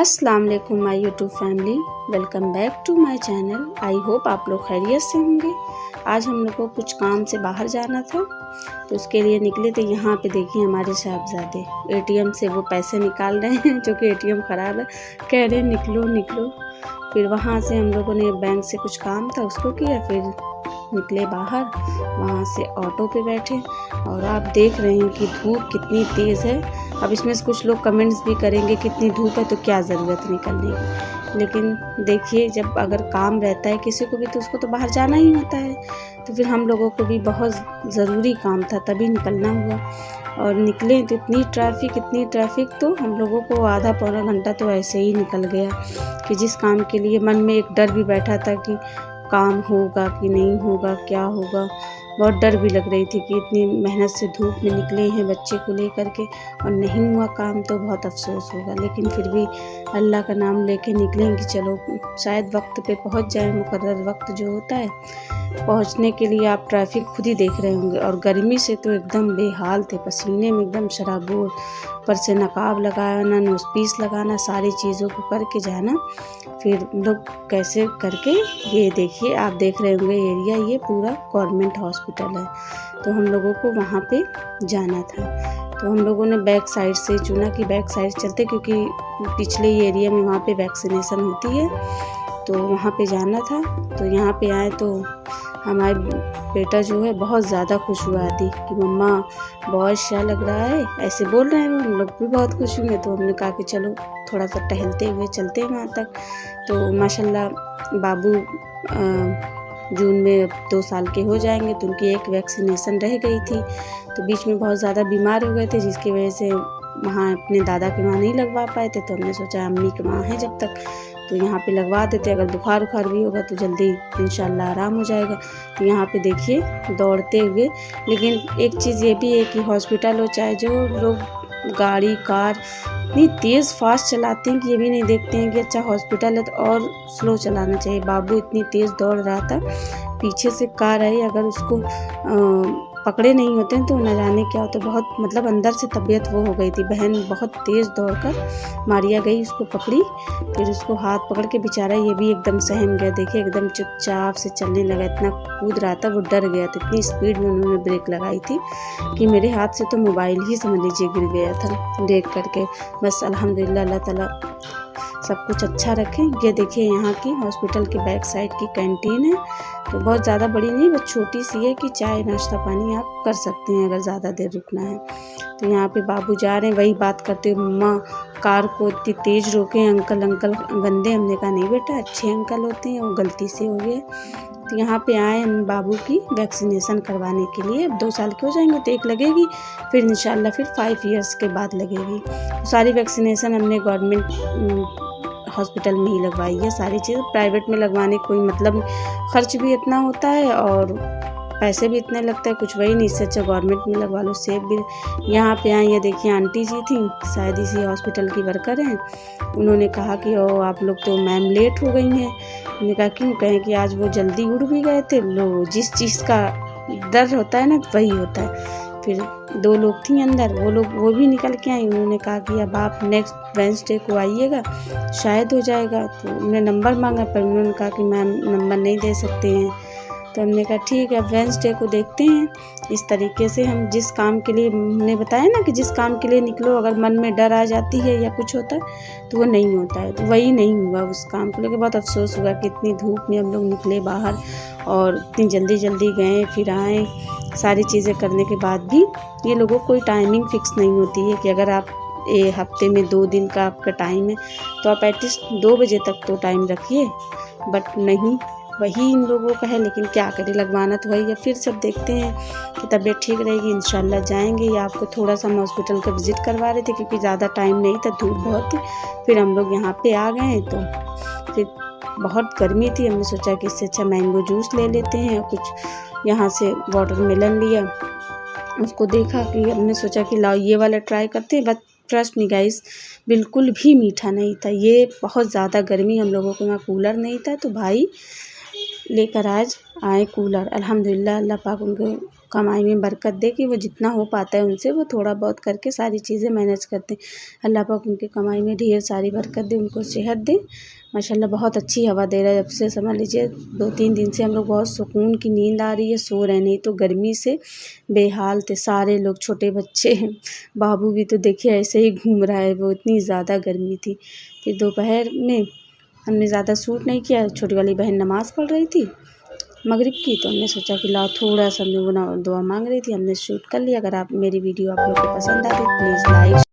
अस्सलाम वालेकुम my YouTube family, welcome back to my channel. I hope आप लोग खैरियत से होंगे। आज हम लोग को कुछ काम से बाहर जाना था तो उसके लिए निकले थे। यहाँ पे देखिए हमारे साहबजादे एटीएम से वो पैसे निकाल रहे हैं जो कि एटीएम ख़राब है। कह रहे निकलो निकलो। फिर वहाँ से हम लोगों ने बैंक से कुछ काम था उसको किया, फिर निकले बाहर। वहाँ से ऑटो पे बैठे और आप देख रहे हैं कि धूप कितनी तेज़ है। अब इसमें से कुछ लोग कमेंट्स भी करेंगे कितनी धूप है तो क्या ज़रूरत निकलने की, लेकिन देखिए जब अगर काम रहता है किसी को भी तो उसको तो बाहर जाना ही होता है। तो फिर हम लोगों को भी बहुत ज़रूरी काम था तभी निकलना हुआ और निकले तो इतनी ट्रैफिक तो हम लोगों को आधा पौना घंटा तो ऐसे ही निकल गया कि जिस काम के लिए मन में एक डर भी बैठा था कि काम होगा कि नहीं होगा, क्या होगा। बहुत डर भी लग रही थी कि इतनी मेहनत से धूप में निकले हैं बच्चे को लेकर के और नहीं हुआ काम तो बहुत अफसोस होगा। लेकिन फिर भी अल्लाह का नाम लेके निकलेंगे, चलो शायद वक्त पे पहुंच जाए। मुकर्रर वक्त जो होता है पहुंचने के लिए आप ट्रैफिक खुद ही देख रहे होंगे। और गर्मी से तो एकदम बेहाल थे, पसीने में एकदम शराबोर, पर से नकाब लगाना, नोज़पीस लगाना, सारी चीज़ों को करके जाना। फिर लोग कैसे करके, ये देखिए आप देख रहे होंगे एरिया, ये पूरा गवर्नमेंट हॉस्पिटल है तो हम लोगों को वहाँ पे जाना था। तो हम लोगों ने बैक साइड से चुना कि बैक साइड चलते, क्योंकि पिछले एरिया में वहाँ पे वैक्सीनेशन होती है तो वहाँ पे जाना था। तो यहाँ पे आए तो हमारे बेटा जो है बहुत ज़्यादा खुश हुआ थी कि मम्मा बहुत अच्छा लग रहा है, ऐसे बोल रहे हैं। हम लोग भी बहुत खुश हुए तो हमने कहा कि चलो थोड़ा सा टहलते हुए चलते हैं वहाँ तक। तो माशाल्लाह बाबू जून में 2 साल के हो जाएंगे तो उनकी एक वैक्सीनेशन रह गई थी तो बीच में बहुत ज़्यादा बीमार हो गए थे, जिसकी वजह से वहाँ अपने दादा के वहाँ नहीं लगवा पाए थे। तो हमने सोचा अम्मी के वहाँ है जब तक तो यहाँ पे लगवा देते, अगर बुखार भी होगा तो जल्दी इंशाल्लाह आराम हो जाएगा। तो यहाँ पे देखिए दौड़ते हुए, लेकिन एक चीज़ ये भी है कि हॉस्पिटल हो चाहे जो लोग गाड़ी कार इतनी तेज़ फास्ट चलाते हैं कि ये भी नहीं देखते हैं कि अच्छा हॉस्पिटल है तो और स्लो चलाना चाहिए। बाबू इतनी तेज़ दौड़ रहा था, पीछे से कार आई, अगर उसको पकड़े नहीं होते हैं तो न जाने क्या होता। बहुत मतलब अंदर से तबीयत वो हो गई थी। बहन बहुत तेज़ दौड़कर मारिया गई, उसको पकड़ी, फिर उसको हाथ पकड़ के बेचारा ये भी एकदम सहम गया। देखिए एकदम चुपचाप से चलने लगा, इतना कूद रहा था, वो डर गया था। इतनी स्पीड में उन्होंने ब्रेक लगाई थी कि मेरे हाथ से तो मोबाइल ही समझ लीजिए गिर गया था देख करके। बस अल्हम्दुलिल्लाह अल्लाह ताला सब कुछ अच्छा रखें। ये देखिए यहाँ की हॉस्पिटल के बैक साइड की कैंटीन है, तो बहुत ज़्यादा बड़ी नहीं, बस छोटी सी है कि चाय नाश्ता पानी आप कर सकते हैं अगर ज़्यादा देर रुकना है। तो यहाँ पे बाबू जा रहे हैं, वही बात करते हुए मम्मा कार को इतनी तेज़ रोके, अंकल गंदे। हमने कहा नहीं बेटा अच्छे अंकल होते हैं, वो गलती से हो गए। तो यहाँ पे आए हम बाबू की वैक्सीनेशन करवाने के लिए। अब 2 साल के हो जाएंगे तो एक लगेगी, फिर इंशाल्लाह फिर 5 इयर्स के बाद लगेगी। तो सारी वैक्सीनेशन हमने गवर्नमेंट हॉस्पिटल में ही लगवाई है। सारी चीज़ प्राइवेट में लगवाने कोई मतलब, खर्च भी इतना होता है और पैसे भी इतने लगते हैं, कुछ वही नहीं, इससे अच्छा गवर्नमेंट में लगवा लो, सेफ भी। यहाँ पे आए, ये देखिए आंटी जी थी, शायद इसी हॉस्पिटल की वर्कर हैं। उन्होंने कहा कि ओ आप लोग तो मैम लेट हो गई हैं। मैंने कहा क्यों, कहें कि आज वो जल्दी उड़ भी गए थे। लो जिस चीज़ का डर होता है ना वही होता है। फिर 2 लोग थी अंदर, वो भी निकल के आई। उन्होंने कहा कि अब आप नेक्स्ट वेडनेसडे को आइएगा, शायद हो जाएगा। तो उन्होंने नंबर मांगा पर उन्होंने कहा कि मैम नंबर नहीं दे सकते हैं। तो हमने कहा ठीक है वेडनेसडे को देखते हैं। इस तरीके से हम जिस काम के लिए, हमने बताया ना कि जिस काम के लिए निकलो अगर मन में डर आ जाती है या कुछ होता है तो वो नहीं होता है। तो वही नहीं हुआ, उस काम को लेकर बहुत अफसोस हुआ कि इतनी धूप में हम लोग निकले बाहर और इतनी जल्दी गए फिर आए। सारी चीज़ें करने के बाद भी ये लोगों को कोई टाइमिंग फ़िक्स नहीं होती है कि अगर आप हफ्ते में 2 दिन का आपका टाइम है तो आप एटलीस्ट 2 बजे तक तो टाइम रखिए, बट नहीं, वही इन लोगों का है। लेकिन क्या करें, लगवाना तो वही है। फिर सब देखते हैं कि तबीयत ठीक रहेगी इंशाल्लाह जाएंगे। या आपको थोड़ा सा हम हॉस्पिटल का विज़िट करवा रहे थे क्योंकि ज़्यादा टाइम नहीं था, धूप बहुत थी। फिर हम लोग यहाँ पे आ गए तो फिर बहुत गर्मी थी, हमने सोचा कि इससे अच्छा मैंगो जूस ले लेते हैं। और कुछ यहाँ से वाटरमेलन लिया, उसको देखा कि हमने सोचा कि लाओ ये वाला ट्राई करते हैं। बट ट्रस्ट मी गाइस, बिल्कुल भी मीठा नहीं था। ये बहुत ज़्यादा गर्मी, हम लोगों के वहाँ कूलर नहीं था तो भाई लेकर आज आए कूलर। अल्हम्दुलिल्लाह अल्लाह पाक उनको कमाई में बरकत दे कि वो जितना हो पाता है उनसे वो थोड़ा बहुत करके सारी चीज़ें मैनेज करते हैं। अल्लाह पाक उनके कमाई में ढेर सारी बरकत दे, उनको सेहत दे। माशाल्लाह बहुत अच्छी हवा दे रहा है, जब से समझ लीजिए 2-3 दिन से हम लोग बहुत सुकून की नींद आ रही है, सो रहे, नहीं तो गर्मी से बेहाल थे सारे लोग। छोटे बच्चे हैं, बाबू भी तो देखिए ऐसे ही घूम रहा है, वो इतनी ज़्यादा गर्मी थी। फिर दोपहर में हमने ज़्यादा शूट नहीं किया, छोटी वाली बहन नमाज़ पढ़ रही थी मगरिब की, तो हमने सोचा कि लाओ थोड़ा सा, हमने वो दुआ मांग रही थी, हमने शूट कर लिया। अगर आप मेरी वीडियो आप लोग को पसंद आ रही प्लीज़ लाइक